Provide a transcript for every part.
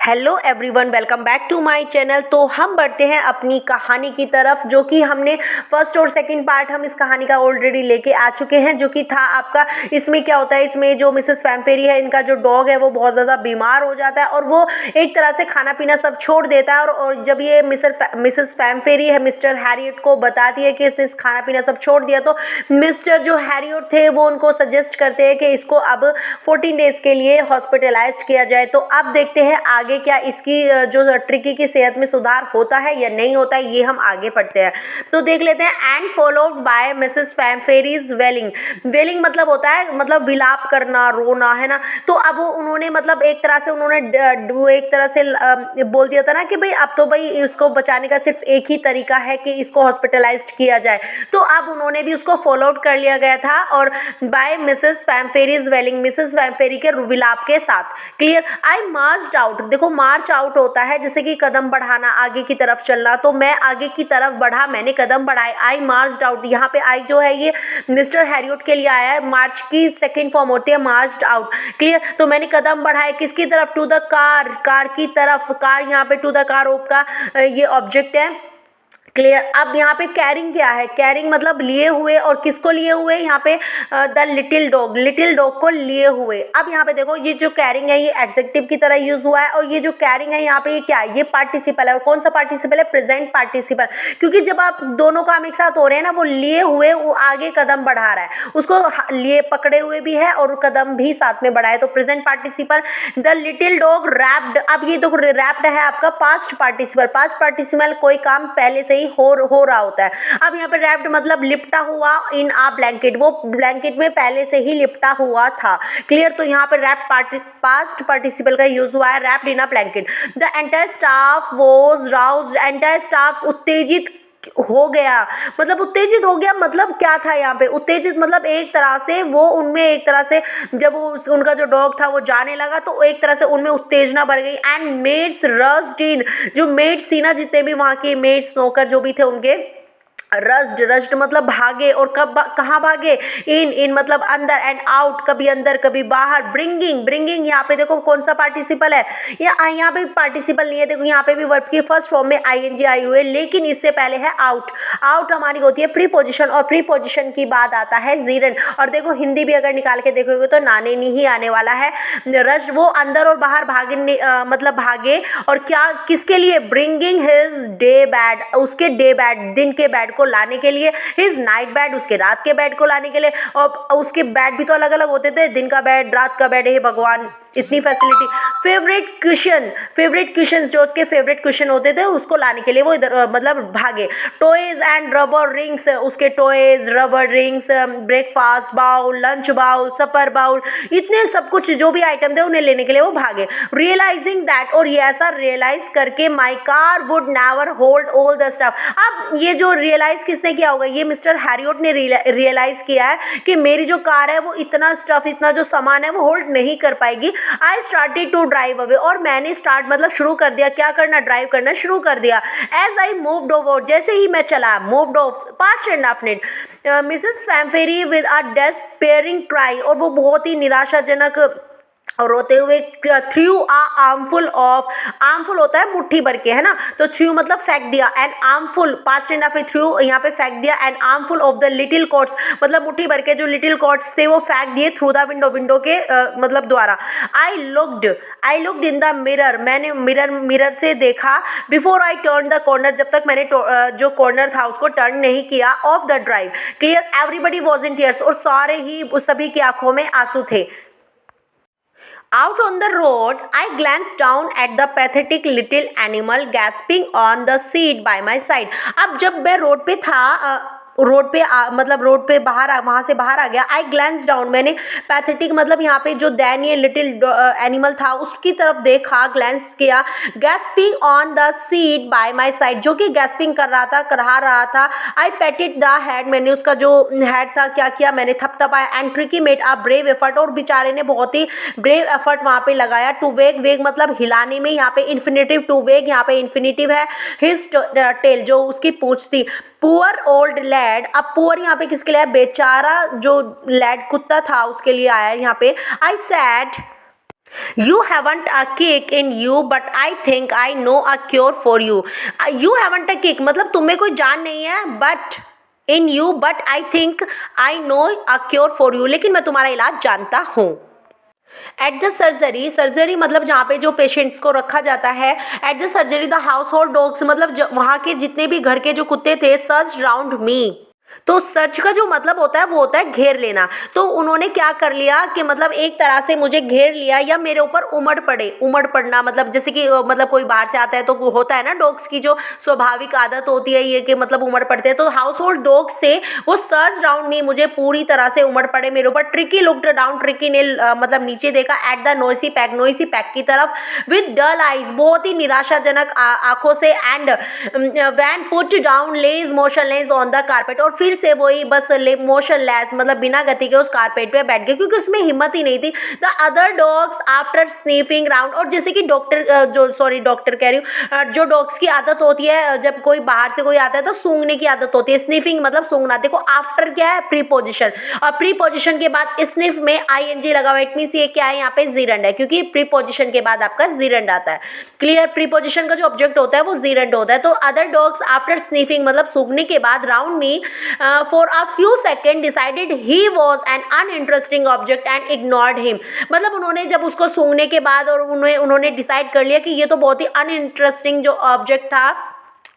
Hello everyone, welcome back to my channel. तो हम बढ़ते हैं अपनी कहानी की तरफ, जो कि हमने फर्स्ट और सेकंड पार्ट हम इस कहानी का ऑलरेडी लेके आ चुके हैं, जो कि था आपका। इसमें क्या होता है, इसमें जो मिसेस फैमफेरी है, इनका जो डॉग है वो बहुत ज़्यादा बीमार हो जाता है और वो एक तरह से खाना पीना सब छोड़ देता है। और जब ये मिसेस फैमफेरी है मिस्टर हैरियट को बताती है कि इसने खाना पीना सब छोड़ दिया, तो मिस्टर जो हैरियट थे वो उनको सजेस्ट करते हैं कि इसको अब 14 डेज़ के लिए हॉस्पिटलाइज किया जाए। तो अब देखते हैं आगे क्या इसकी जो ट्रिकी की सेहत में सुधार होता है या नहीं होता है, ये हम आगे पढ़ते हैं। तो देख लेते हैं। एंड फॉलोड बाय मिसेस फैमफेरीज वेलिंग। वेलिंग मतलब होता है मतलब विलाप करना, रोना, है ना। तो अब उन्होंने मतलब एक तरह से उन्होंने एक तरह से बोल दिया था ना कि भाई अब तो भाई इसको बचाने का सिर्फ एक ही तरीका है कि इसको हॉस्पिटलाइज्ड किया जाए। तो अब उन्होंने भी उसको फॉलोड कर लिया गया था और बाय मिसेस फैमफेरीज वेलिंग, मिसेस फैमफेरी के विलाप के साथ। क्लियर। आई मार्च्ड आउट। देखो मार्च आउट होता है जैसे कि कदम बढ़ाना, आगे की तरफ चलना। तो मैं आगे की तरफ बढ़ा, मैंने कदम बढ़ाए। आई मार्च्ड आउट, यहाँ पे आई जो है ये मिस्टर हैरियट के लिए आया है। मार्च की सेकंड फॉर्म होती है मार्च्ड आउट। क्लियर। तो मैंने कदम बढ़ाए किसकी तरफ? टू द कार, कार की तरफ। कार यहाँ पे टू द कार का ये ऑब्जेक्ट है। क्लियर। अब यहाँ पे कैरिंग क्या है? कैरिंग मतलब लिए हुए, और किसको लिए हुए? यहाँ पे the little dog, little dog को लिए हुए। अब यहाँ पे देखो ये जो कैरिंग है ये एडजेक्टिव की तरह यूज हुआ है, और ये जो कैरिंग है यहाँ पे ये क्या है? ये पार्टिसिपल है। और कौन सा पार्टिसिपल है? Present participle. क्योंकि जब आप दोनों काम एक साथ हो रहे हैं ना, वो लिए हुए, वो आगे कदम बढ़ा रहा है, उसको लिए पकड़े हुए भी है और कदम भी साथ में बढ़ाए, तो present participle. The little dog wrapped. अब ये देखो रैप्ड है आपका पास्ट पार्टिसिपल। पास्ट पार्टिसिपल कोई काम पहले से ही हो रहा होता है। अब यहाँ पे रैप्ड मतलब लिपटा हुआ इन आ ब्लैंकेट, वो ब्लैंकेट में पहले से ही लिपटा हुआ था। क्लियर। तो यहाँ पे रैप पास्ट पार्टिसिपल का यूज हुआ है, wrapped in a blanket. The entire staff was roused. Entire staff उत्तेजित हो गया, मतलब उत्तेजित हो गया मतलब क्या था यहाँ पे? उत्तेजित मतलब एक तरह से वो उनमें एक तरह से जब वो उनका जो डॉग था वो जाने लगा तो एक तरह से उनमें उत्तेजना बढ़ गई। एंड मेड्स रस्ड इन। जो मेड्स थी ना, जितने भी वहाँ के मेड्स नौकर जो भी थे उनके, रस्ड, रस्ड मतलब भागे। और कब कहाँ भागे? इन मतलब अंदर। एंड आउट कभी अंदर कभी बाहर। ब्रिंगिंग, ब्रिंगिंग यहाँ पे देखो कौन सा पार्टिसिपल है? यहाँ पे पार्टिसिपल नहीं है। देखो यहाँ पे भी वर्ब की फर्स्ट फॉर्म में आईएनजी आई हुई है, लेकिन इससे पहले है आउट। आउट हमारी होती है प्रीपोजिशन, और प्रीपोजिशन की बाद आता है जीरन। और देखो हिंदी भी अगर निकाल के देखोगे तो नाने नहीं ही आने वाला है। रस्ड वो अंदर और बाहर भागे, मतलब भागे। और क्या किसके लिए? ब्रिंगिंग हिज डे बैड, उसके डे बैड दिन के बैड को लाने के लिए। हिज नाइट बेड, उसके रात के बेड को लाने के लिए। और उसके बेड भी तो अलग अलग होते थे, दिन का बेड, रात का बेड। हे भगवान, इतनी facility. Favourite question, favourite question जो उसके फेवरेट क्वेश्चन होते थे उसको लाने के लिए वो इधर मतलब भागे। टॉयज एंड रबर रिंग्स, उसके toys, rubber rings, breakfast bowl, lunch bowl, supper bowl, इतने सब कुछ जो भी आइटम थे उन्हें लेने के लिए वो भागे। रियलाइजिंग दैट, और ये ऐसा रियलाइज करके, my car would never hold all the stuff. अब ये जो रियलाइज किसने किया होगा? ये मिस्टर हैरियट ने रियलाइज किया है कि मेरी जो कार है वो इतना स्टफ, इतना जो सामान है वो होल्ड नहीं कर पाएगी। I started to drive away, और मैंने स्टार्ट मतलब शुरू कर दिया, क्या करना? ड्राइव करना शुरू कर दिया। एज आई मूव्ड ओवर, जैसे ही मैं चला, moved off past indefinite. Mrs Pumphrey with a despairing cry, और वो बहुत ही निराशाजनक रोते हुए, threw a armful of, armful होता है मुट्ठी भर के, है ना। तो थ्रू मतलब फेंक दिया, and armful past and of threw यहाँ पे फेंक दिया। And armful of the little cots मतलब मुट्ठी भर के जो लिटिल कॉट्स थे वो फेंक दिए थ्रू द विंडो, विंडो के मतलब द्वारा। I looked in the mirror, मैंने मिरर से देखा। Before I turn the corner, जब तक मैंने जो कॉर्नर था उसको टर्न नहीं किया, of the drive. Clear. Everybody was in tears, और सारे ही सभी की आंखों में आंसू थे। Out on the road, I glanced down at the pathetic little animal gasping on the seat by my side. अब जब मैं रोड पे था, रोड पे मतलब रोड पे बाहर वहाँ से बाहर आ गया। आई ग्लैंस डाउन, मैंने पैथेटिक मतलब यहाँ पे जो दयनीय लिटिल एनिमल था उसकी तरफ देखा, ग्लैंस किया। Gasping on the seat bye my side, जो कि गैस्पिंग कर रहा था। आई पेटेड द हेड, मैंने उसका जो हेड था क्या किया? मैंने थपथपाया। And Tricki made a brave effort, और बेचारे ने बहुत ही ब्रेव एफर्ट वहाँ पे लगाया। टू वेग, वेग मतलब हिलाने में, यहाँ पे इन्फिनेटिव टू वेग, यहाँ पे इन्फिनेटिव है। हिज टेल, जो उसकी पूंछ थी। पुअर ओल्ड लैड, अब पुअर यहाँ पे किसके लिए है? बेचारा जो लैड कुत्ता था उसके लिए आया है यहाँ पे। आई sad You haven't a kick in you, but I think I know a cure for you. You haven't a kick मतलब तुम्हें कोई जान नहीं है, but in you, but I think I know a cure for you. लेकिन मैं तुम्हारा इलाज जानता हूँ. एट द सर्जरी, सर्जरी मतलब जहाँ पे जो पेशेंट्स को रखा जाता है. At the surgery the house hold dogs मतलब वहाँ के जितने भी घर के जो कुत्ते थे, सर्च राउंड मी. तो सर्च का जो मतलब होता है वो होता है घेर लेना. तो उन्होंने क्या कर लिया कि मतलब एक तरह से मुझे घेर लिया या मेरे ऊपर उमड़ पड़े. उमड़ पड़ना मतलब जैसे कि मतलब कोई बाहर से आता है तो होता है ना, डॉग्स की जो स्वाभाविक आदत होती है ये कि मतलब उमड़ पड़ते हैं. तो हाउस होल्ड डॉग्स से वो सर्च राउंड मी, मुझे पूरी तरह से उमड़ पड़े मेरे ऊपर. ट्रिकी लुक्ड डाउन, ट्रिकी ने मतलब नीचे देखा. एट द नोइसी पैक, नोइसी पैक की तरफ. विद डल आइज, बहुत ही निराशाजनक आंखों से. And when put down lays motionless on the carpet, और फिर से वही बस मोशनलेस मतलब बिना गति के उस कारपेट पे बैठ गए क्योंकि उसमें हिम्मत ही नहीं थी. The other dogs after sniffing round, और जैसे कि डॉक्टर कह रही हूँ, जो डॉग्स की आदत होती है जब कोई बाहर से कोई आता है तो सूंघने की आदत होती है. स्नीफिंग मतलब सूंघना. देखो आफ्टर क्या है, प्रीपोजिशन, और प्रीपोजिशन के बाद स्निफ में आईएनजी लगा हुआ. इट मींस ये क्या है, यहाँ पे जीरंड है क्योंकि प्रीपोजिशन के बाद आपका जीरंड आता है. क्लियर. प्रीपोजिशन का जो ऑब्जेक्ट होता है वो जीरंड होता है. तो अदर डॉग्स आफ्टर स्नीफिंग मतलब सूंघने के बाद round me for a few seconds decided he was an uninteresting object and ignored him. मतलब उन्होंने जब उसको सूंघने के बाद और उन्होंने डिसाइड कर लिया कि ये तो बहुत ही अनइंटरेस्टिंग जो ऑब्जेक्ट था,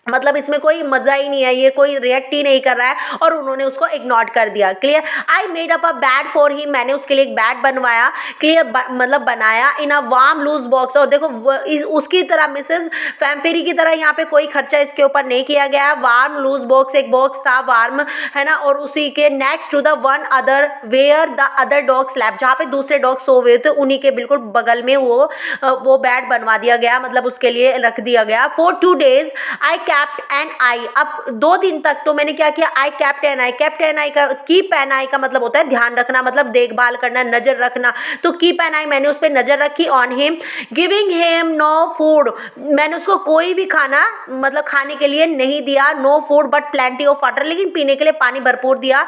मतलब इसमें कोई मजा ही नहीं है, ये कोई रिएक्ट ही नहीं कर रहा है, और उन्होंने उसको इग्नोर कर दिया. Clear. I made up a bad for him, मैंने उसके लिए एक बैड बनवाया. क्लियर. मतलब बनाया इन अ वार्म लूज बॉक्स. और देखो उसकी तरह मिसेस फैम्फेरी की तरह यहाँ पे कोई खर्चा इसके ऊपर नहीं किया गया. वार्म लूज बॉक्स, एक बॉक्स था वार्म, है ना, और उसी के next to the one other where the other dog slept, जहाँ पे दूसरे डॉग सो हुए थे उन्हीं के बिल्कुल बगल में वो बेड बनवा दिया गया, मतलब उसके लिए रख दिया गया. For 2 days I kept an eye. अब 2 दिन तक तो मैंने क्या किया, I kept an eye. Kept an eye का, कीप एन आई का मतलब होता है ध्यान रखना, मतलब देखभाल करना, नजर रखना. तो कीप एन आई, मैंने उस पर नजर रखी. On him, giving him no food, मैंने उसको कोई भी खाना मतलब खाने के लिए नहीं दिया. No food but plenty of water, लेकिन पीने के लिए पानी भरपूर दिया.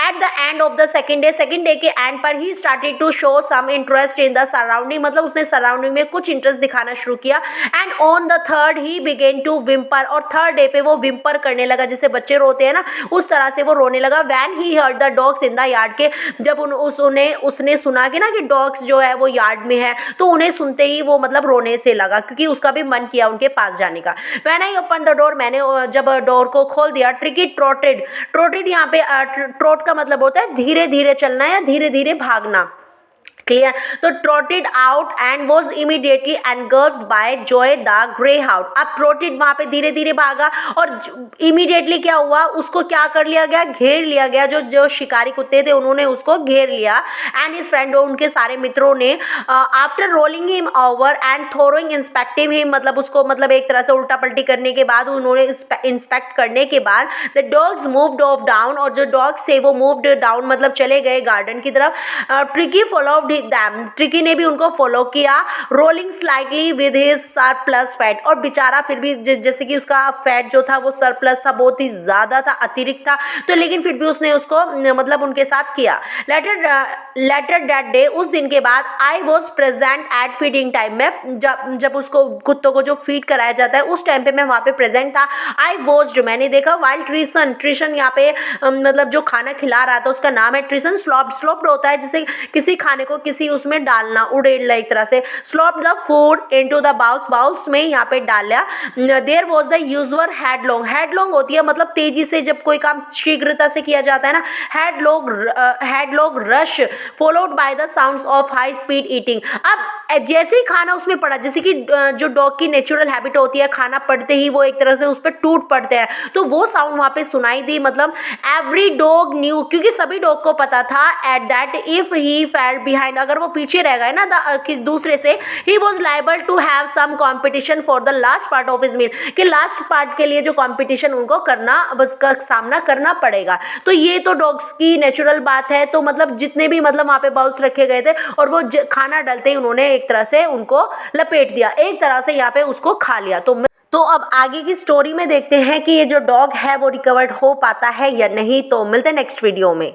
At the end of the second day के एंड पर ही started to show some interest in the surrounding, मतलब उसने सराउंडिंग में कुछ इंटरेस्ट दिखाना शुरू किया. And on the third he began to whimper, और थर्ड डे पे वो विम्पर करने लगा, जैसे बच्चे रोते हैं ना उस तरह से वो रोने लगा. When he heard the dogs in the yard, के जब उसने सुना कि ना कि डॉग्स जो है वो यार्ड में है, तो उन्हें सुनते ही वो मतलब रोने से लगा क्योंकि उसका भी मन किया उनके पास जाने का. When I open the door, मैंने जब डोर को खोल दिया. ट्रिकी ट्रोटेड, ट्रोटेड यहाँ पे ट्रोट का मतलब होता है धीरे धीरे चलना या धीरे धीरे भागना. क्लियर. तो trotted out and was immediately engulfed by Joy the greyhound. अब ट्रोटेड वहां पे धीरे धीरे भागा और इमीडिएटली क्या हुआ, उसको क्या कर लिया गया, घेर लिया गया. जो शिकारी कुत्ते थे उन्होंने उसको घेर लिया. एंड हिज फ्रेंड, उनके सारे मित्रों ने after rolling him over and throwing inspective him, मतलब उसको मतलब एक तरह से उल्टा पल्टी करने के बाद, उन्होंने इंस्पेक्ट करने के बाद, the dogs moved of down, और जो डॉग्स थे वो मूव्ड डाउन मतलब चले गए गार्डन की तरफ. Tricky followed them. ट्रिकी ने भी उनको फॉलो किया. Rolling slightly with his surplus fat, और बेचारा फिर भी जैसे कि उसका फैट जो था वो सरप्लस था, बहुत ही ज्यादा था, अतिरिक्त था, तो लेकिन फिर भी उसने उसको मतलब उनके साथ किया. लेटर दैट डे, उस दिन के बाद, I was present at feeding time, में जब उसको कुत्तों को जो फीड कराया जाता है उस टाइम पे मैं वहाँ पे प्रेजेंट था. आई वॉज्ड, मैंने देखा. वाइल ट्रिशन, ट्रिशन यहाँ पे मतलब जो खाना खिला रहा था उसका नाम है ट्रिशन. स्लॉप्ड, स्लॉप्ड होता है जैसे किसी खाने को किसी उसमें डालना, उड़ेलना एक तरह से. Slope the food into the bowls, bowls में यहाँ पे डाला. देयर वाज द यूजुअल हेडलॉन्ग, हेडलॉन्ग होती है मतलब तेजी से जब कोई काम शीघ्रता से किया जाता है ना, headlong rush followed by the sounds of high speed eating. अब जैसे ही खाना उसमें पड़ा, जैसे कि जो डॉग की नेचुरल हैबिट होती है, खाना पड़ते ही वो एक तरह से उस पर टूट पड़ते हैं, तो वो साउंड वहाँ पे सुनाई दी. मतलब एवरी डॉग न्यू, क्योंकि सभी डॉग को पता था at that if he fell behind, अगर वो पीछे रह गए ना दूसरे से, he was liable to have some competition for the last part of his meal, कि लास्ट पार्ट के लिए जो कॉम्पिटिशन उनको करना, उसका सामना करना पड़ेगा. तो ये तो डॉग्स की नेचुरल बात है. तो मतलब जितने भी मतलब वहाँ पे बाउल्स रखे गए थे और वो खाना डालते ही उन्होंने एक तरह से उनको लपेट दिया, एक तरह से यहाँ पे उसको खा लिया. तो अब आगे की स्टोरी में देखते हैं कि ये जो डॉग है वो रिकवर्ड हो पाता है या नहीं. तो मिलते हैं नेक्स्ट वीडियो में.